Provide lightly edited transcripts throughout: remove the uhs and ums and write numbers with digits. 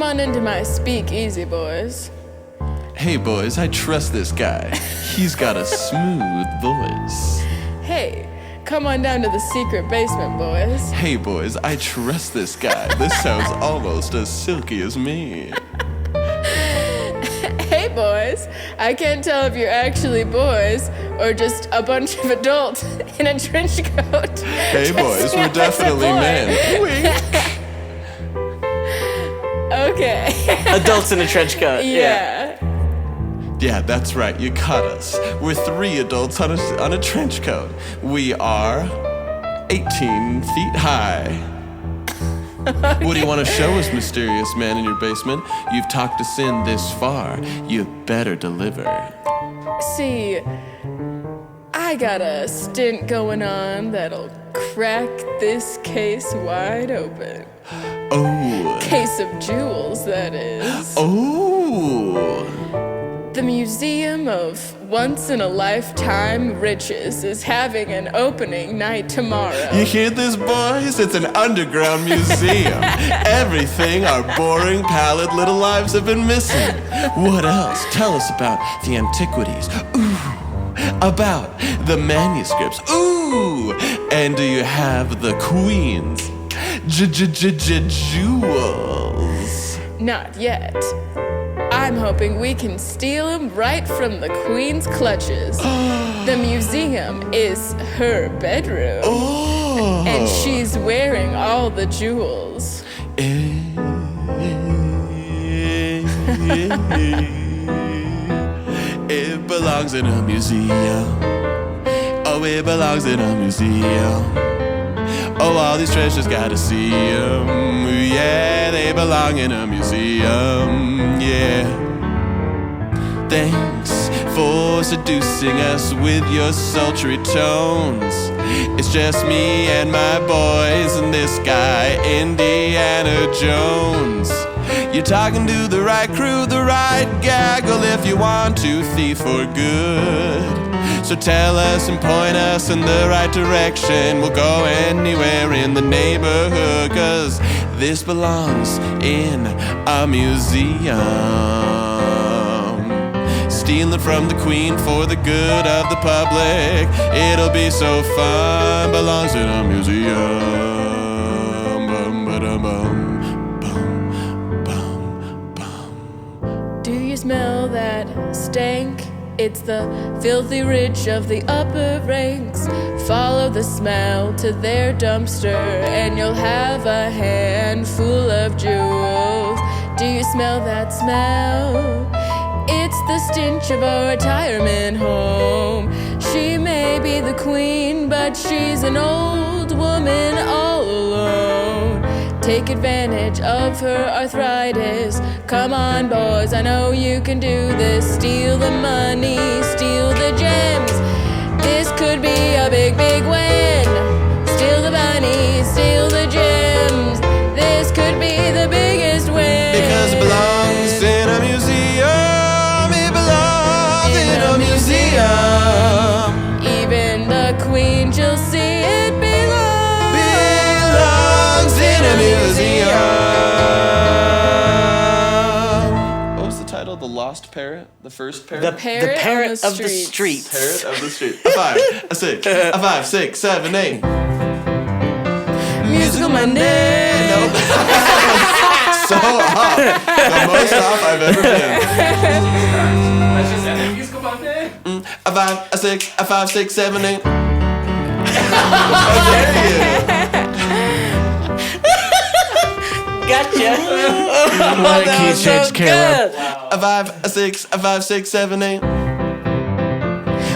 Come on into my speakeasy, boys. Hey boys, I trust this guy. He's got a smooth voice. Hey, come on down to the secret basement, boys. Hey boys, I trust this guy. This sounds almost as silky as me. Hey, boys. I can't tell if you're actually boys or just a bunch of adults in a trench coat. Hey boys, we're definitely men. Wink. Okay. Adults in a trench coat. Yeah. Yeah, that's right, you caught us. We're 3 adults on a trench coat. We are 18 feet high. What do you want to show us, mysterious man in your basement? You've talked us in this far. You better deliver. See, I got a stint going on that'll crack this case wide open. Oh. Case of jewels, that is. Oh. The Museum of Once-in-a-Lifetime Riches is having an opening night tomorrow. You hear this, boys? It's an underground museum. Everything our boring, pallid little lives have been missing. What else? Tell us about the antiquities. Ooh. About the manuscripts. Ooh. And do you have the Queen's jewels? Not yet. I'm hoping we can steal him right from the Queen's clutches. The museum is her bedroom. Oh. And she's wearing all the jewels. It belongs in a museum. Oh, it belongs in a museum. Oh, all these treasures gotta see them. Yeah, they belong in a museum. Yeah. Thanks for seducing us with your sultry tones. It's just me and my boys and this guy, Indiana Jones. You're talking to the right crew, the right gaggle if you want to thief for good. So tell us and point us in the right direction. We'll go anywhere in the neighborhood, 'cause this belongs in a museum. Stealing from the Queen for the good of the public. It'll be so fun, belongs in a museum. Bum, ba-dum, bum, bum, bum, bum. Do you smell that stank? It's the filthy rich of the upper ranks. Follow the smell to their dumpster and you'll have a handful of jewels. Do you smell that smell? It's the stench of a retirement home. She may be the queen, but she's an old woman all alone. Take advantage of her arthritis. Come on, boys, I know you can do this. Steal the money, steal the gems. This could be a big, big win. Steal the money, steal the gems. This could be the biggest win. Because it belongs in a museum. It belongs in a museum. Even the queen, she'll see it belongs in a museum. What was the title? The Lost Parrot? The first parrot? The parrot on the of the streets. Parrot of the street. A 5, a 6, a 5, 6, 7, 8. Musical Monday. Nope. So off. The most off I've ever been. Let's just end the Musical Monday. A 5, a 6, a 5, 6, 7, 8. How dare you? Gotcha. Like That was so good. A 5, a 6, a 5, 6, 7, 8.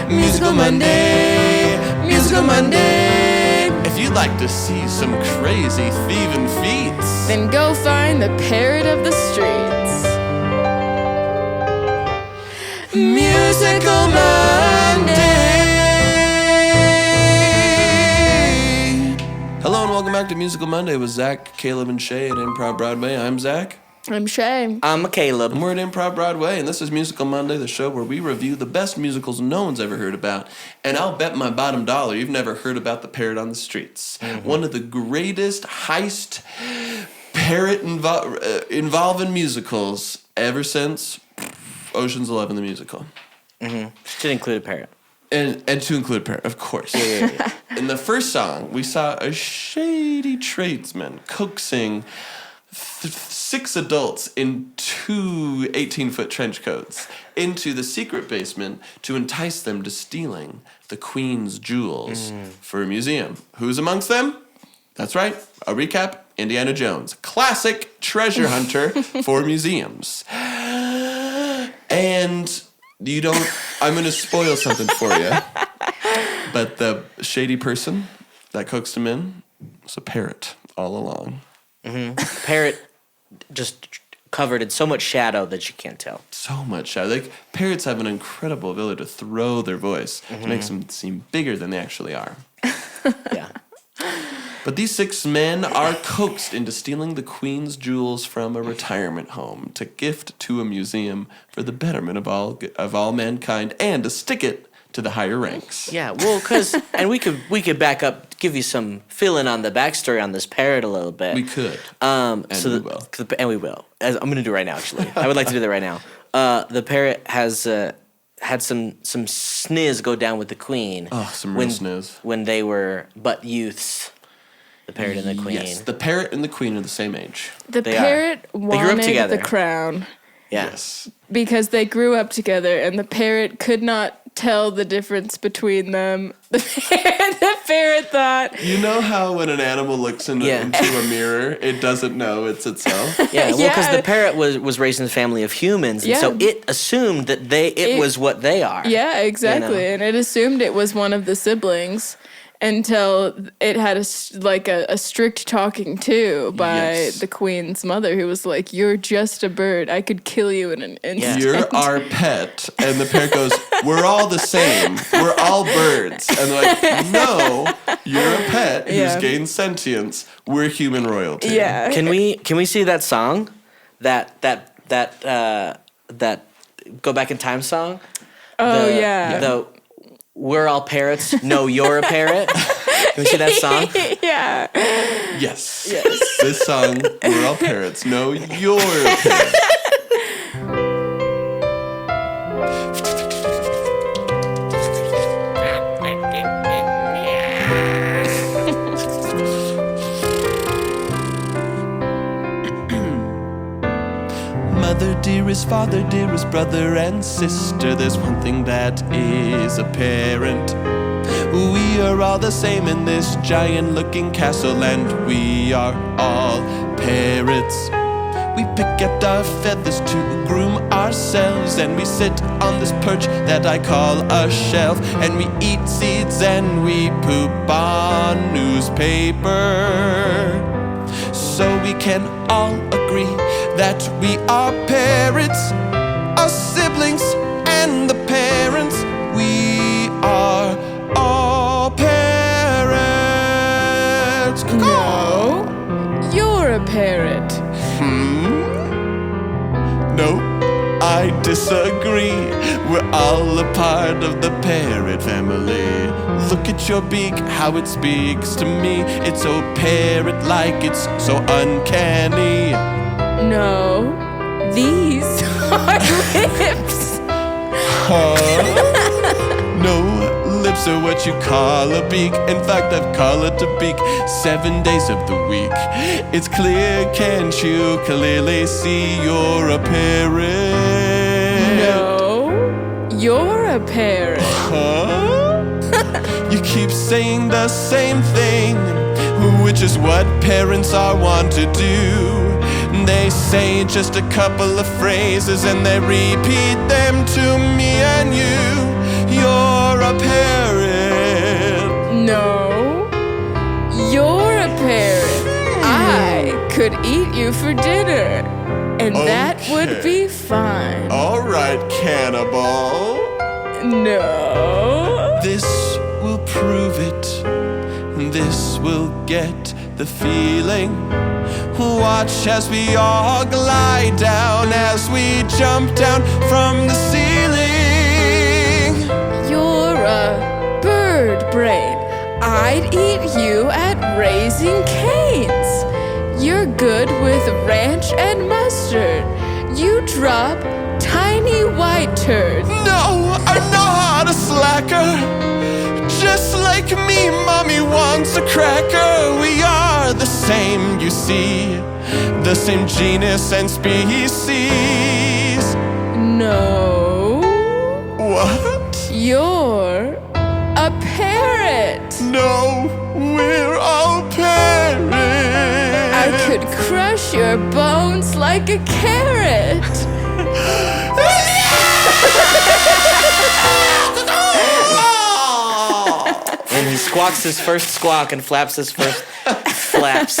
Musical Monday, Musical Monday. If you'd like to see some crazy thieving feats, Then go find the parrot of the streets. Musical Monday. Hello and welcome back to Musical Monday with Zach, Caleb, and Shay at Improv Broadway. I'm Zach. I'm Shay. I'm a Caleb. And we're at Improv Broadway, and this is Musical Monday, the show where we review the best musicals no one's ever heard about. And I'll bet my bottom dollar you've never heard about The Parrot on the Streets. Mm-hmm. One of the greatest heist Parrot involved in musicals ever since Ocean's 11 the musical. Should include a parrot. And to include Parrot, of course. Yeah. In the first song, we saw a shady tradesman coaxing 6 adults in 2 18-foot trench coats into the secret basement to entice them to stealing the Queen's jewels for a museum. Who's amongst them? That's right. A recap, Indiana Jones. Classic treasure hunter for museums. And you don't... I'm going to spoil something for you. But the shady person that coaxed him in was a parrot all along. Parrot just covered in so much shadow that you can't tell. So much shadow. Like, parrots have an incredible ability to throw their voice to make them seem bigger than they actually are. Yeah. But these 6 men are coaxed into stealing the Queen's jewels from a retirement home to gift to a museum for the betterment of all mankind and to stick it to the higher ranks. Yeah, well, and we could back up, give you some fill in on the backstory on this parrot a little bit. We could. And we will. And we will. I'm going to do it right now, actually. I would like to do that right now. The parrot has had some sniz go down with the Queen. Oh, some real sniz. When they were but youths. The parrot and the Queen. Yes, the parrot and the Queen are the same age. The They parrot grew up wanted together. the crown Yeah. Yes. because they grew up together, and the parrot could not tell the difference between them. The parrot thought, You know how when an animal looks into Yeah. a mirror, it doesn't know it's itself? Yeah, well, because Yeah. the parrot was raised in a family of humans, and so Yeah. it assumed that it was what they are. yeah, exactly, You know? and it assumed it was one of the siblings until it had a strict talking to by Yes. the Queen's mother, who was like, "You're just a bird. I could kill you in an instant." You're our pet. And the parrot goes, we're all the same. We're all birds. And they're like, no, you're a pet who's Yeah. gained sentience. We're human royalty. Yeah. Can we see that song, that Go Back in Time song? Oh, yeah. The We're all parrots. No, you're a parrot. Can we see that song? Yeah. Yes. This song, we're all parrots. No, you're a parrot. Mother dearest, father dearest, brother and sister, there's one thing that is apparent. We are all the same in this giant looking castle, and we are all parrots. We pick at our feathers to groom ourselves, and we sit on this perch that I call a shelf, and we eat seeds and we poop on newspaper. So we can all agree that we are parrots, our siblings and the parents. We are all parrots. No, you're a parrot. No, I disagree. We're all a part of the parrot family. Look at your beak, how it speaks to me. It's so parrot-like, it's so uncanny. No, these are lips. No, lips are what you call a beak. In fact, I've called it a beak 7 days of the week. It's clear, can't you clearly see you're a parrot? No, you're a parrot. Huh? You keep saying the same thing, which is what parents are wont to do. They say just a couple of phrases and they repeat them to me and you. You're a parrot. No, you're a parrot. I could eat you for dinner, and that would Okay. be fine. All right, cannibal. No. This will prove it. This will get the feeling. Watch as we all glide down, as we jump down from the ceiling. You're a bird brain. I'd eat you at Raising Cane's. You're good with ranch and mustard. You drop tiny white turds. No, I'm not a slacker. Just like me, mommy wants a cracker. We are the same, you see, the same genus and species. No, What? you're a parrot. No, we're all parrots. I could crush your bones like a carrot. And he squawks his first squawk and flaps his first flaps.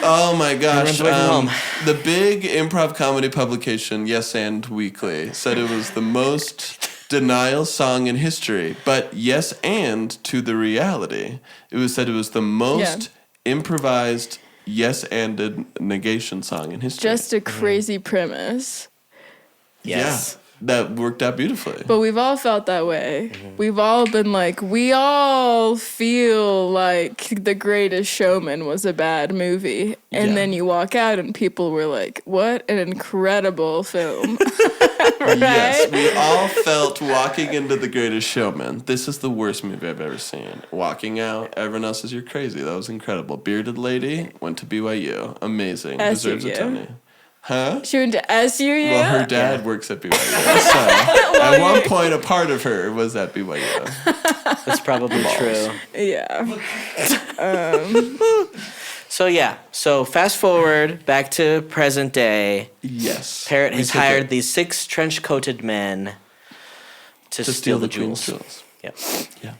Oh my gosh. runs away from home. The big improv comedy publication, Yes and Weekly, said it was the most denial song in history. But yes and to the reality. It was said it was the most improvised yes anded negation song in history. Just a crazy premise. Yes. Yeah, that worked out beautifully. But we've all felt that way. We've all been like, we all feel like The Greatest Showman was a bad movie. And Yeah. then you walk out and people were like, what an incredible film. Right? Yes, we all felt walking into The Greatest Showman. This is the worst movie I've ever seen. Walking out, everyone else says you're crazy. That was incredible. Bearded lady went to BYU. Amazing. Deserves a SUU. Tony. Huh? She went to SUU? Well, her dad works at BYU. So at one point, a part of her was at BYU. That's probably true. Yeah. So fast forward back to present day. Yes. Parrot We has took hired it these 6 trench-coated men to steal the Queen's jewels. jewels. Yep.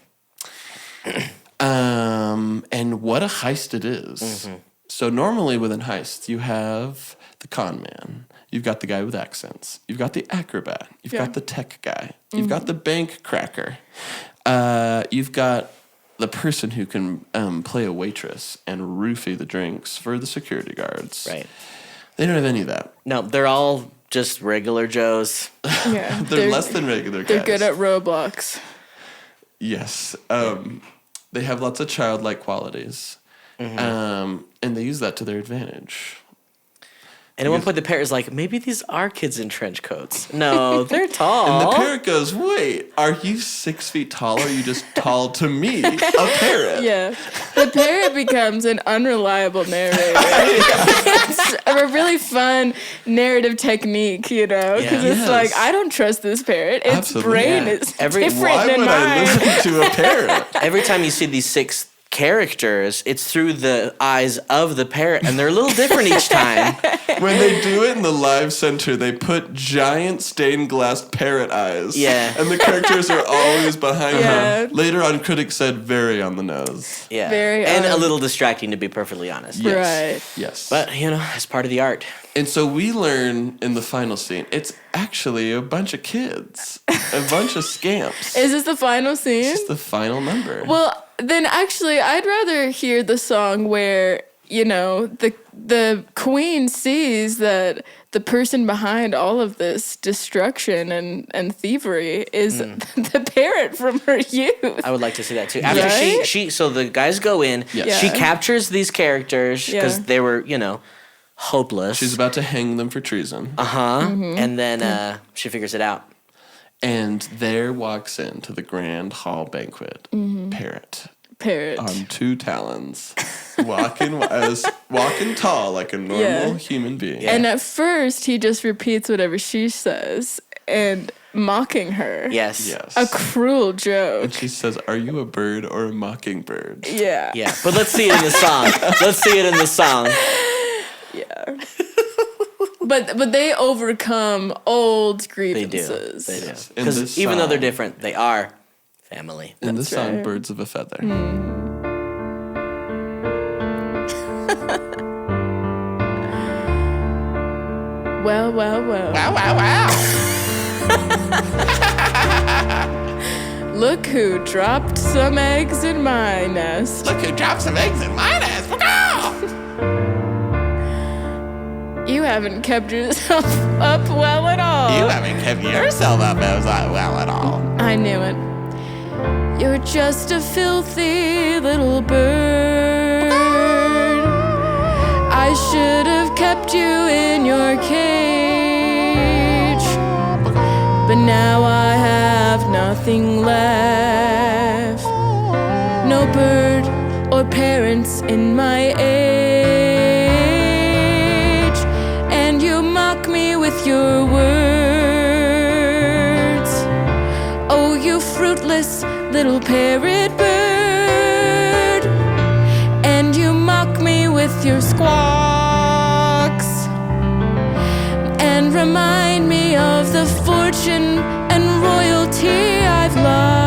Yeah. And what a heist it is. Mm-hmm. So normally within heists, you have the con man. You've got the guy with accents. You've got the acrobat. You've got the tech guy. You've got the bank cracker. You've got the person who can play a waitress and roofie the drinks for the security guards. Right. They don't have any of that. No, they're all just regular Joes. Yeah. They're less than regular guys. They're good at Roblox. Yes. They have lots of childlike qualities. And they use that to their advantage. And at one point, the parrot is like, maybe these are kids in trench coats. No, they're tall. And the parrot goes, wait, are you 6 feet tall or are you just tall to me, a parrot? Yeah. The parrot becomes an unreliable narrator. It's a really fun narrative technique, you know? Because Yeah. it's Yes. like, I don't trust this parrot. Its Absolutely. brain Yeah. is Every- different Why than would I mine. listen to a parrot? Every time you see these 6 characters, it's through the eyes of the parrot, and they're a little different each time. When they do it in the live center, they put giant stained glass parrot eyes. Yeah. And the characters are always behind Yeah. them. Later on, critics said very on the nose. Yeah. Very, and a little distracting, to be perfectly honest. Yes. Right. Yes. But, you know, it's part of the art. And so we learn in the final scene, it's actually a bunch of kids, a bunch of scamps. Is this the final scene? It's the final number. Well, then actually, I'd rather hear the song where, you know, the queen sees that the person behind all of this destruction and thievery is the parrot from her youth. I would like to see that too. After Right? so the guys go in, Yes. she Yeah. captures these characters because Yeah. they were, you know, hopeless. She's about to hang them for treason. And then she figures it out. And there walks into the grand hall banquet, Parrot, Parrot. on 2 talons, walking tall like a normal Yeah. human being. And at first, he just repeats whatever she says and mocking her. Yes. Yes. A cruel joke. And she says, "Are you a bird or a mockingbird?" Yeah. Yeah. But let's see it in the song. Let's see it in the song. Yeah. But they overcome old They do. grievances. They do. Yes. In Because this even though they're song- different, they are family. In the That's song right. "Birds of a Feather." Well, well, well. Wow! Wow! Wow! Look who dropped some eggs in my nest. Look who dropped some eggs in my nest! You haven't kept yourself up well at all. You haven't kept yourself up as well at all. I knew it. You're just a filthy little bird. I should kept you in your cage. But now I have nothing left. No bird or parents in my age. And you mock me with your words. Oh, you fruitless little parrot bird. And you mock me with your squawks. And remind me of the fortune and royalty I've lost.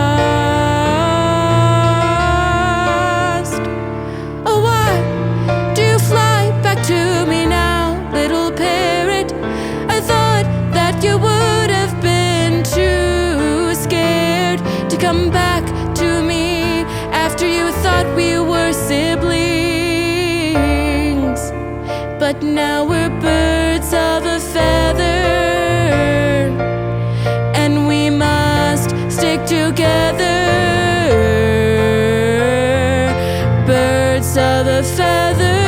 Oh, why do you fly back to me now, little parrot? I thought that you would have been too scared to come back to me after you thought we were siblings. But now we're birds of a feather, and we must stick together. Birds of a feather,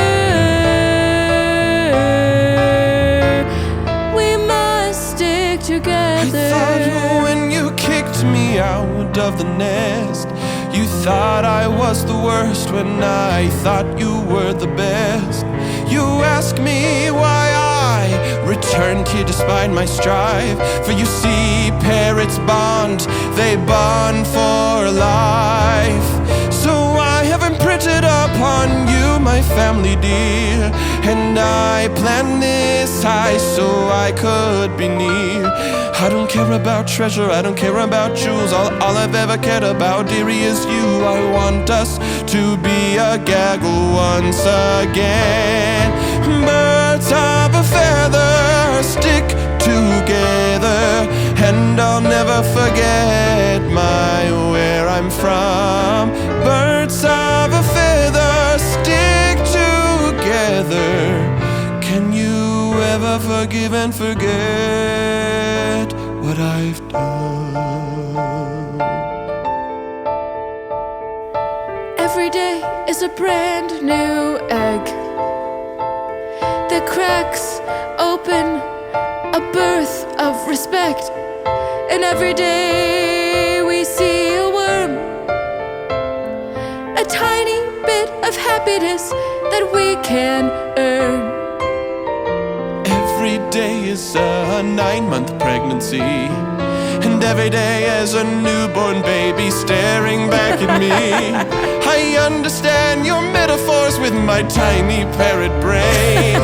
we must stick together. I thought when you kicked me out of the nest, you thought I was the worst when I thought you were the best. You ask me why I return to you despite my strife. For you see, parrots bond, they bond for life. So I have imprinted upon you, my family dear, and I planned this high so I could be near. I don't care about treasure, I don't care about jewels. All I've ever cared about, dearie, is you. I want us to be a gaggle once again. Birds of a feather stick together, and I'll never forget where I'm from. Birds of a feather stick together. Can you ever forgive and forget what I've done? Every day is a brand new egg that cracks open a birth of respect. And every day we see a worm, a tiny bit of happiness that we can earn. Every day is a 9-month pregnancy, and every day is a newborn baby staring back at me. I understand your metaphors with my tiny parrot brain.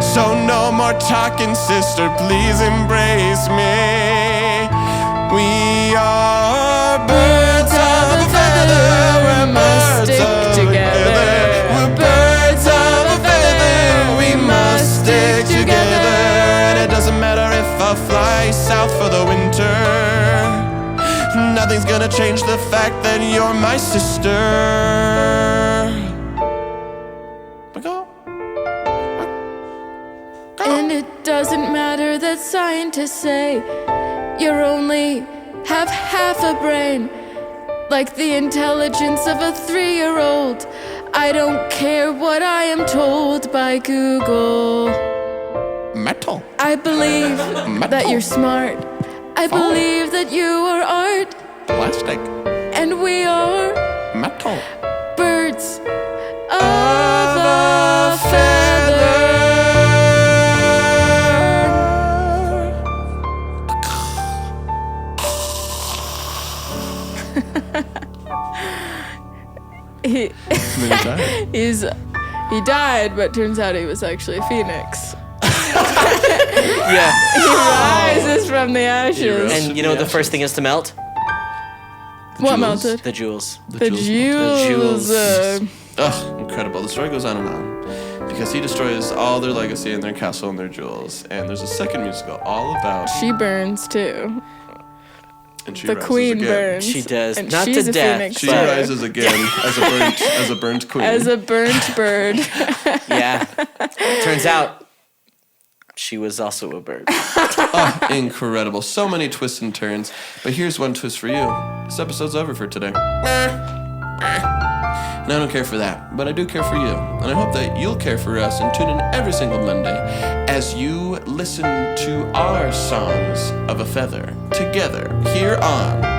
So no more talking, sister, please embrace me. We are birds of a feather, we're birds of a feather. We're birds of a feather, we must stick together. And it doesn't matter if I fly south for the winter, nothing's gonna change the fact that you're my sister. And it doesn't matter that scientists say you're only have half a brain, like the intelligence of a 3-year-old. I don't care what I am told by Google. Metal. I believe that you're smart. I believe that you are art. Plastic. And we are Metal. birds of a feather. He died, but turns out he was actually a phoenix. Yeah. He rises from the ashes. And you know what the first thing is to melt? What melted? The jewels. The jewels. Ugh, incredible. The story goes on and on. Because he destroys all their legacy and their castle and their jewels. And there's a second musical all about... She burns too. And she The rises queen again. burns. She does. And Not she's to a death. phoenix. She too. rises again as a burnt queen. As a burnt bird. Yeah. Turns out she was also a bird. Oh, incredible. So many twists and turns. But here's one twist for you. This episode's over for today. And I don't care for that, but I do care for you. And I hope that you'll care for us and tune in every single Monday as you listen to our songs of a feather together here on